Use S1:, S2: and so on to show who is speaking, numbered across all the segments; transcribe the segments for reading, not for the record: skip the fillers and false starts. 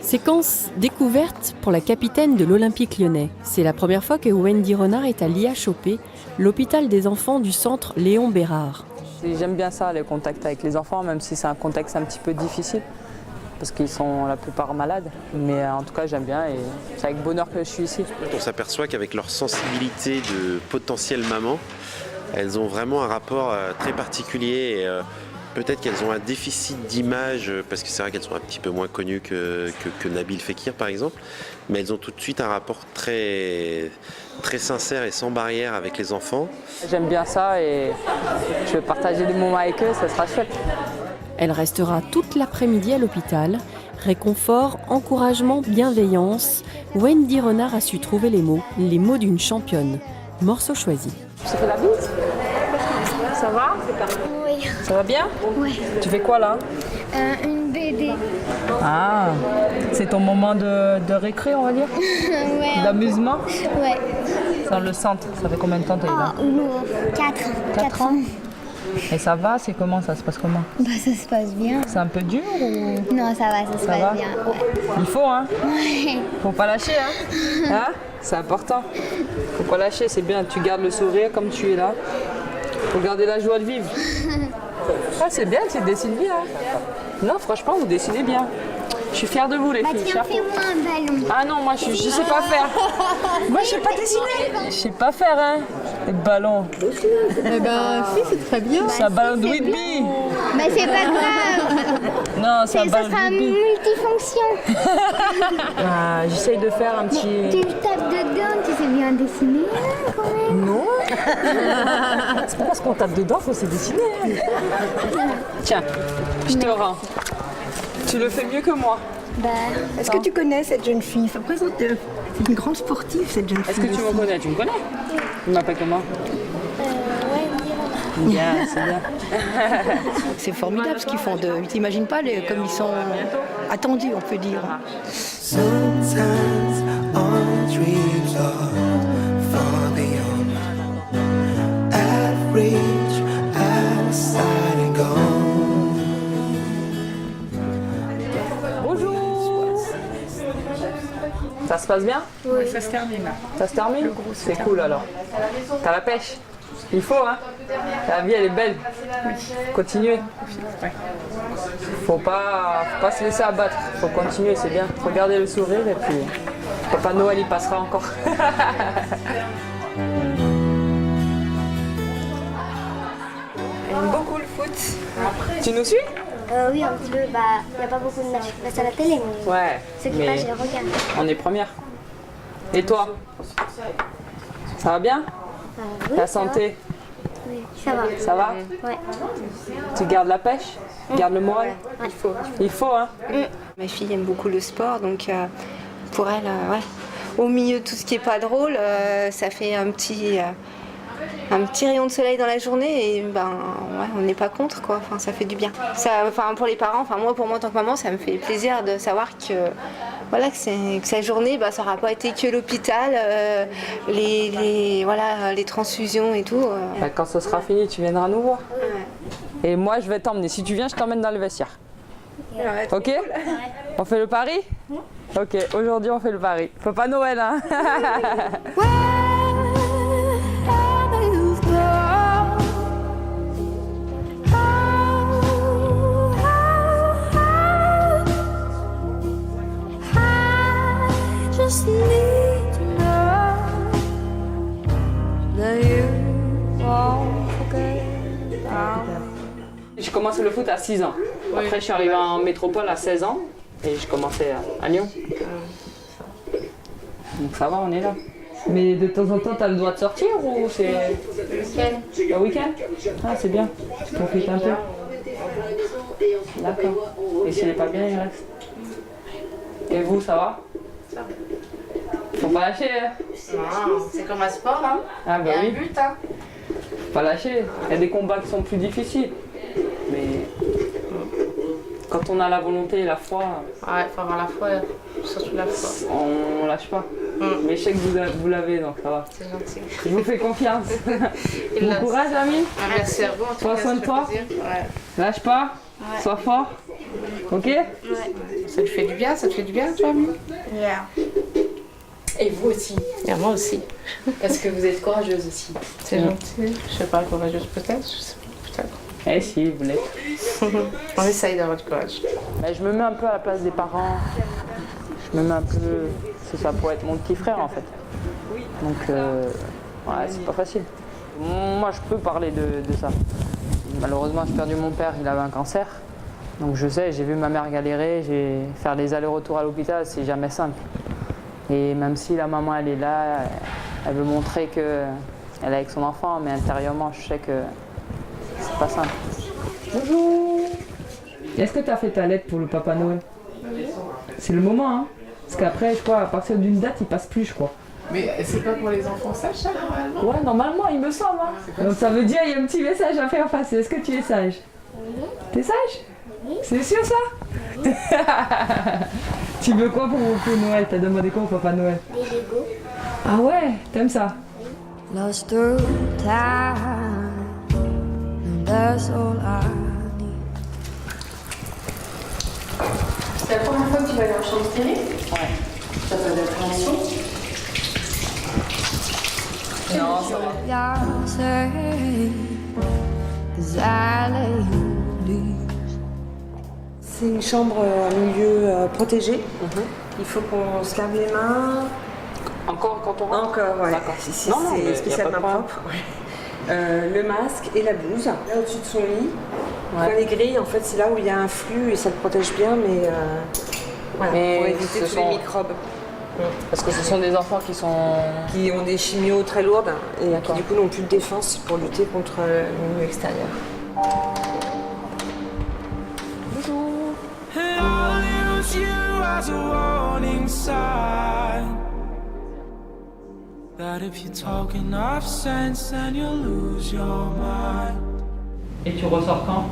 S1: Séquence découverte pour la capitaine de l'Olympique lyonnais. C'est la première fois que Wendy Renard est à l'IHOP, l'hôpital des enfants du centre Léon Bérard.
S2: J'aime bien ça, le contact avec les enfants, même si c'est un contexte un petit peu difficile, parce qu'ils sont la plupart malades. Mais en tout cas, j'aime bien et c'est avec bonheur que je suis ici.
S3: On s'aperçoit qu'avec leur sensibilité de potentielle maman, elles ont vraiment un rapport très particulier. Et, peut-être qu'elles ont un déficit d'image, parce que c'est vrai qu'elles sont un petit peu moins connues que Nabil Fekir par exemple, mais elles ont tout de suite un rapport très, très sincère et sans barrière avec les enfants.
S2: J'aime bien ça et je vais partager des moments avec eux, ça sera chouette.
S1: Elle restera toute l'après-midi à l'hôpital. Réconfort, encouragement, bienveillance. Wendy Renard a su trouver les mots d'une championne. Morceau choisi.
S2: Je te fais la bise. Ça va?
S4: Oui.
S2: Ça va bien?
S4: Oui.
S2: Tu fais quoi là?
S4: Une BD.
S2: Ah, c'est ton moment de récré, on va dire?
S4: Ouais.
S2: D'amusement?
S4: Ouais.
S2: Dans le centre, ça fait combien de temps t'es là?
S4: 4 ans.
S2: Et ça va? C'est comment? Ça se passe comment?
S4: Bah ça se passe bien.
S2: C'est un peu dur ou?
S4: Non, ça va, ça se passe
S2: va
S4: bien. Ouais.
S2: Il faut, hein?
S4: Ouais.
S2: Faut pas lâcher, hein? Hein? C'est important. Faut pas lâcher, c'est bien. Tu gardes le sourire comme tu es là. Faut garder la joie de vivre. Ah, c'est bien, tu dessines bien. Non, franchement, vous dessinez bien. Je suis fière de vous, les
S4: Bah
S2: filles.
S4: tiens,
S2: Chapeau.
S4: fais-moi un ballon.
S2: Ah non, moi, je sais pas faire. Moi, je sais pas dessiner. Je sais pas faire, hein. Les ballons.
S5: Eh ben, si, c'est très bien.
S2: C'est un ballon de rugby.
S4: Bah c'est pas grave.
S2: Non, c'est un
S4: Ça
S2: ballon de
S4: sera
S2: rugby.
S4: multifonction.
S2: Ah, j'essaye de faire un petit...
S4: Tu tapes dedans, tu sais bien dessiner quand même.
S2: Non. C'est pas parce qu'on tape dedans faut se dessiner. Tiens, je te rends. Tu le fais mieux que moi.
S4: Bah,
S5: Est-ce que tu connais cette jeune fille? Ça présente une grande sportive, cette jeune
S2: Est-ce
S5: fille.
S2: que tu me connais? Tu me connais? Tu m'appelles comment?
S4: ouais,
S2: Bien, c'est bien.
S5: C'est formidable ce qu'ils font. Tu t'imagines pas comme ils sont attendus, on peut dire.
S6: Sometimes our dreams are far beyond average, outside and gone.
S2: Bonjour. Ça se passe bien?
S5: Oui, ça se termine là.
S2: Ça se termine? C'est cool alors. T'as la pêche? Il faut, hein? La vie, elle est belle. Continuez. Faut pas se laisser abattre. Faut continuer, c'est bien. Faut garder le sourire et puis Papa Noël, il passera encore.
S5: J'aime beaucoup le foot.
S2: Tu nous suis?
S4: oui, un petit peu. Bah, il n'y a pas beaucoup de matchs qui passent à la télé, mais
S2: Ouais.
S4: ceux qui
S2: mais
S4: passent, je les regarde.
S2: on est première. Et toi? Ça va bien?
S4: Oui,
S2: La
S4: ça
S2: santé?
S4: va. Oui, ça va.
S2: Ça va?
S4: Ouais.
S2: Tu gardes la pêche? Tu gardes le moral?
S4: Il faut.
S2: Il faut, hein?
S7: Ma fille aime beaucoup le sport, donc pour elle, ouais. Au milieu de tout ce qui est pas drôle, ça fait un petit rayon de soleil dans la journée et ben ouais, on n'est pas contre quoi. Enfin, ça fait du bien. Ça, enfin pour les parents, enfin moi pour moi en tant que maman, ça me fait plaisir de savoir que voilà que sa journée, bah, ça n'aura pas été que l'hôpital, les transfusions et tout.
S2: Bah, quand ce sera fini, tu viendras nous voir. Et moi, je vais t'emmener. Si tu viens, je t'emmène dans le vestiaire.
S7: Ouais.
S2: Ok? On fait le pari? Ok, aujourd'hui, on fait le pari. Papa Noël, hein? J'ai commencé le foot à 6 ans. Après, je suis arrivée en métropole à 16 ans et je commençais à Lyon. Donc ça va, on est là. Mais de temps en temps, tu as le droit de sortir ou c'est... Le week-end? Ah, c'est bien. Tu profites un peu. D'accord. Et s'il n'est pas bien, il reste. Et vous, ça va? Faut pas lâcher, hein?
S8: C'est comme un sport, hein.
S2: Ah bah
S8: Il y a
S2: oui.
S8: un but, hein.
S2: Faut pas lâcher. Il y a des combats qui sont plus difficiles. Mais quand on a la volonté et la foi,
S8: Ouais, il faut avoir la foi, surtout la foi.
S2: on lâche pas. Mais je sais que vous l'avez, donc ça va.
S8: C'est gentil.
S2: Je vous fais confiance.
S8: Il
S2: Bon
S8: l'a.
S2: courage, ami.
S8: Merci à vous, en tout
S2: Prends
S8: cas,
S2: soin
S8: ça
S2: de
S8: fait
S2: toi.
S8: plaisir. Ouais.
S2: Lâche pas. Sois fort. Ok?
S8: Ça te fait du bien, toi, Amine?
S1: Et vous aussi.
S8: Et moi aussi.
S1: Parce que vous êtes courageuse aussi.
S8: C'est gentil. Je sais pas, courageuse peut-être, je sais pas, peut-être.
S2: Eh si, vous l'êtes.
S8: On essaye d'avoir du courage.
S2: Mais je me mets un peu à la place des parents. Je me mets un peu... C'est ça pour être mon petit frère en fait. Donc, ouais, c'est pas facile. Moi, je peux parler de ça. Malheureusement, j'ai perdu mon père, il avait un cancer. Donc je sais, j'ai vu ma mère galérer, faire les allers-retours à l'hôpital, c'est jamais simple. Et même si la maman, elle est là, elle veut montrer qu'elle est avec son enfant, mais intérieurement, je sais que c'est pas simple. Bonjour! Est-ce que tu as fait ta lettre pour le Papa Noël? C'est le moment, hein? Parce qu'après, je crois, à partir d'une date, il passe plus, je crois.
S8: Mais c'est pas pour les enfants sages, ça, normalement?
S2: Ouais, normalement, il me semble. Hein. Donc ça veut dire qu'il y a un petit message à faire passer. Est-ce que tu es sage? Oui. T'es sage? Oui. C'est sûr ça? Tu veux quoi pour Noël? T'as demandé quoi au Papa Noël?
S4: Des Lego.
S2: Ah ouais, t'aimes ça?
S9: Lost through time, and that's all I need.
S1: C'est la première fois que tu vas aller en chambre télé?
S2: Ouais.
S1: T'as pas d'appréhension?
S2: Non, ça va.
S10: C'est une chambre à milieu protégé. Il faut qu'on se lave les mains.
S2: Encore quand on rentre?
S10: Encore, ouais.
S2: D'accord.
S10: Ici,
S2: Non, non, mais y
S10: c'est
S2: a
S10: spécialement
S2: pas de problème.
S10: propre. Ouais. Le masque et la blouse. Là au-dessus de son lit.
S2: Ouais.
S10: Quand les grilles, en fait, c'est là où il y a un flux et ça le protège bien, mais voilà,
S2: Mais
S10: pour éviter tous les microbes.
S2: Parce que ce sont des enfants qui
S10: Qui ont des chimios très lourdes et qui du coup n'ont plus de défense pour lutter contre le milieu extérieur.
S2: Et tu ressors quand?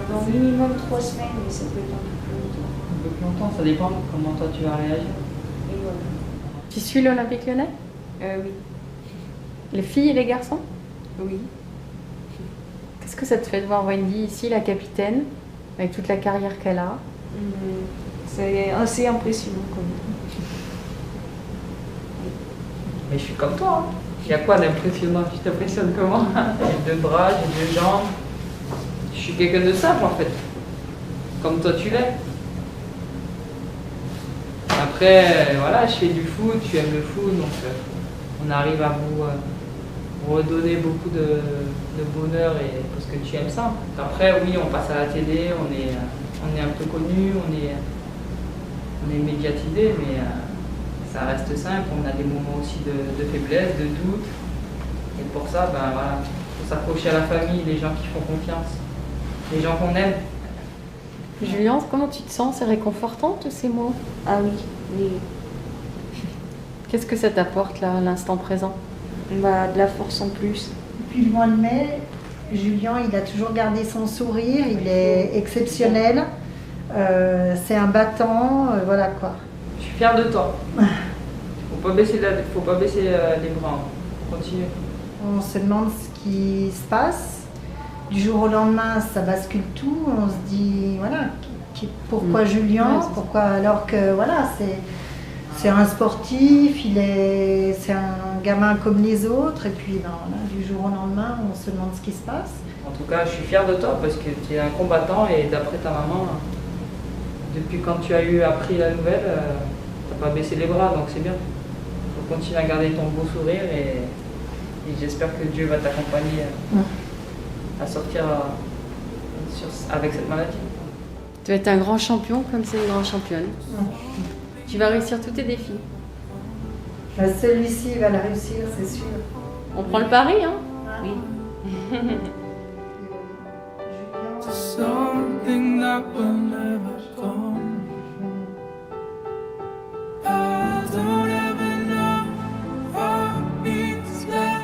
S11: Dans minimum 3 semaines, mais ça peut être un peu plus longtemps.
S2: Un peu plus longtemps, ça dépend comment toi tu vas réagir.
S11: Et voilà.
S1: Tu suis l'Olympique Lyonnais?
S11: Oui.
S1: Les filles et les garçons?
S11: Oui.
S1: Qu'est-ce que ça te fait de voir Wendy ici, la capitaine, avec toute la carrière qu'elle a?
S11: C'est assez impressionnant quand même.
S2: Mais je suis comme toi. Hein. Il y a quoi d'impressionnant? Tu t'impressionnes comment? J'ai 2 bras, j'ai 2 jambes. Je suis quelqu'un de simple en fait. Comme toi tu l'es. Après, voilà, je fais du foot, tu aimes le foot, donc on arrive à vous redonner beaucoup de bonheur et parce que tu aimes ça. Après, oui, on passe à la télé, on est un peu connu, on est médiatisé, mais ça reste simple. On a des moments aussi de faiblesse, de doute. Et pour ça, ben voilà, faut s'accrocher à la famille, les gens qui font confiance, les gens qu'on aime.
S1: Julien, comment tu te sens? C'est réconfortant tous ces mots?
S11: Ah oui, oui.
S1: Qu'est-ce que ça t'apporte là, à l'instant présent?
S11: Bah, de la force en plus.
S12: Depuis le mois de mai, Julien, il a toujours gardé son sourire, il est exceptionnel. C'est un battant, voilà quoi.
S2: Je suis fière de toi. Faut pas baisser les bras. Continue.
S12: On se demande ce qui se passe. Du jour au lendemain, ça bascule tout. On se dit, voilà, pourquoi Julien? Pourquoi alors que, voilà, c'est un sportif, c'est un gamin comme les autres. Et puis, ben, voilà, du jour au lendemain, on se demande ce qui se passe.
S2: En tout cas, je suis fière de toi parce que tu es un combattant et d'après ta maman, depuis quand tu as appris la nouvelle, tu n'as pas baissé les bras, donc c'est bien. Il faut continuer à garder ton beau sourire et j'espère que Dieu va t'accompagner à sortir avec cette maladie.
S1: Tu vas être un grand champion comme c'est une grande championne. Tu vas réussir tous tes défis.
S12: Celui-ci va le réussir, c'est sûr.
S1: On prend le pari, hein?
S11: Oui.
S6: Something that will never come. I don't ever know what it's like.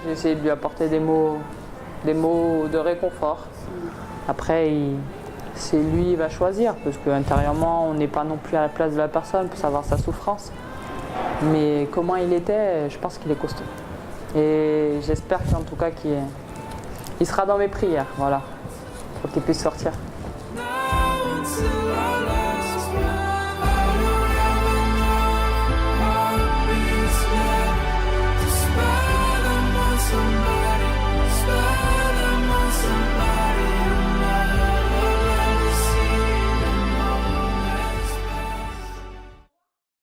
S2: J'ai essayé de lui apporter des mots de réconfort. Après, c'est lui qui va choisir, parce qu'intérieurement, on n'est pas non plus à la place de la personne pour savoir sa souffrance. Mais comment il était, je pense qu'il est costaud. Et j'espère qu'en tout cas qu'il sera dans mes prières, voilà. pour qu'il puisse sortir.
S6: Now